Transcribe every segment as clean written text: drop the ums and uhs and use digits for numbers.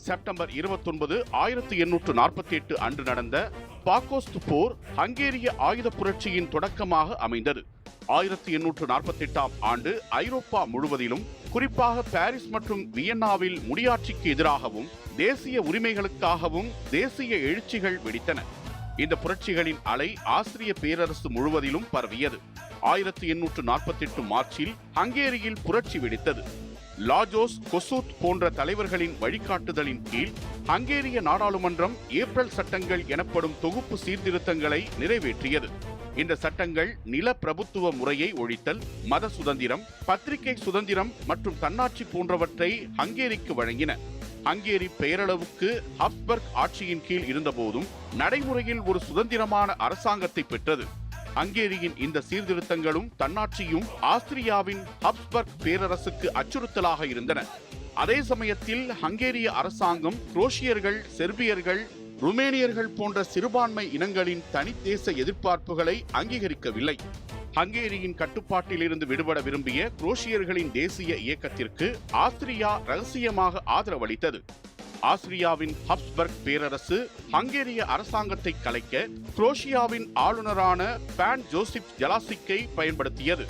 September 29, 1848 அன்று நடந்த பாக்கோஸ்ட் போர் ஹங்கேரிய ஆயுத புரட்சியின் தொடக்கமாக அமைந்தது. 1848ஆம் ஆண்டு ஐரோப்பா முழுவதிலும், குறிப்பாக பாரிஸ் மற்றும் வியன்னாவில் முடியாட்சிக்கு எதிராகவும் தேசிய உரிமைகளுக்காகவும் தேசிய எழுச்சிகள் வெடித்தன. இந்த புரட்சிகளின் அலை ஆஸ்திரிய பேரரசு முழுவதிலும் பரவியது. 1848 மார்ச்சில் ஹங்கேரியில் புரட்சி வெடித்தது. லாஜோஸ், கொசூத் போன்ற தலைவர்களின் வழிகாட்டுதலின் கீழ் ஹங்கேரிய நாடாளுமன்றம் ஏப்ரல் சட்டங்கள் எனப்படும் தொகுப்பு சீர்திருத்தங்களை நிறைவேற்றியது. இந்த சட்டங்கள் நில பிரபுத்துவ முறையை ஒழித்தல், மத சுதந்திரம், பத்திரிகை சுதந்திரம் மற்றும் தன்னாட்சி போன்றவற்றை ஹங்கேரிக்கு வழங்கின. ஹங்கேரி பெயரளவுக்கு ஹப்ஸ்பர்க் ஆட்சியின் கீழ் இருந்தபோதும் நடைமுறையில் ஒரு சுதந்திரமான அரசாங்கத்தை பெற்றது. ஹங்கேரியின் இந்த சீர்திருத்தங்களும் தன்னாட்சியும் ஆஸ்திரியாவின் ஹப்ஸ்பர்க் பேரரசுக்கு அச்சுறுத்தலாக இருந்தன. அதே சமயத்தில் ஹங்கேரிய அரசாங்கம் குரோஷியர்கள், செர்பியர்கள், ருமேனியர்கள் போன்ற சிறுபான்மை இனங்களின் தனித்தேச எதிர்பார்ப்புகளை அங்கீகரிக்கவில்லை. ஹங்கேரியின் கட்டுப்பாட்டில் இருந்து விடுபட விரும்பிய குரோஷியர்களின் தேசிய இயக்கத்திற்கு ஆஸ்திரியா ரகசியமாக ஆதரவளித்தது. ஆஸ்திரியாவின் ஹப்ஸ்பர்க் பேரரசு ஹங்கேரிய அரசாங்கத்தை கலைக்க குரோஷியாவின் ஆளுநரான பான் ஜோசிப் ஜெலாசிக்கை பயன்படுத்தியது.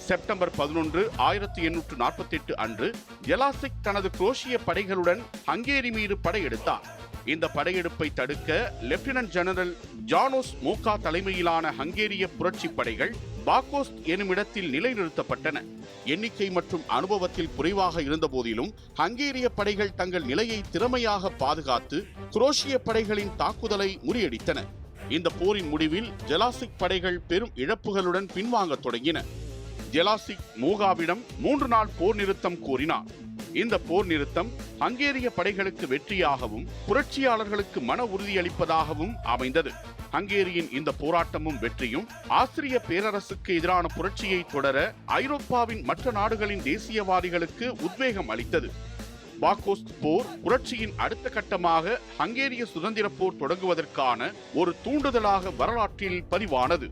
செப்டம்பர் 11, 1848 அன்று ஜெலாசிக் தனது குரோஷிய படைகளுடன் ஹங்கேரி மீது படையெடுத்தார். இந்த படையெடுப்பை தடுக்க லெப்டினன்ட் ஜெனரல் ஜானோஸ் மோகா தலைமையிலான ஹங்கேரிய புரட்சி படைகள் பாக்கோஸ்ட் எனும் இடத்தில் நிலைநிறுத்தப்பட்டன. எண்ணிக்கை மற்றும் அனுபவத்தில் குறைவாக இருந்த போதிலும் ஹங்கேரிய படைகள் தங்கள் நிலையை திறமையாக பாதுகாத்து குரோஷிய படைகளின் தாக்குதலை முறியடித்தன. இந்த போரின் முடிவில் ஜெலாசிக் படைகள் பெரும் இழப்புகளுடன் பின்வாங்க தொடங்கின. ஜெலாசிக் மோகாவிடம் 3 நாள் போர் நிறுத்தம் கோரினார். இந்த போர் நிறுத்தம் ஹங்கேரிய படைகளுக்கு வெற்றியாகவும் புரட்சியாளர்களுக்கு மன உறுதியளிப்பதாகவும் அமைந்தது. ஹங்கேரியின் இந்த போராட்டமும் வெற்றியும் ஆஸ்திரிய பேரரசுக்கு எதிரான புரட்சியை தொடர ஐரோப்பாவின் மற்ற நாடுகளின் தேசியவாதிகளுக்கு உத்வேகம் அளித்தது. பாக்கோஸ்ட் போர் புரட்சியின் அடுத்த கட்டமாக ஹங்கேரிய சுதந்திர போர் தொடங்குவதற்கான ஒரு தூண்டுதலாக வரலாற்றில் பதிவானது.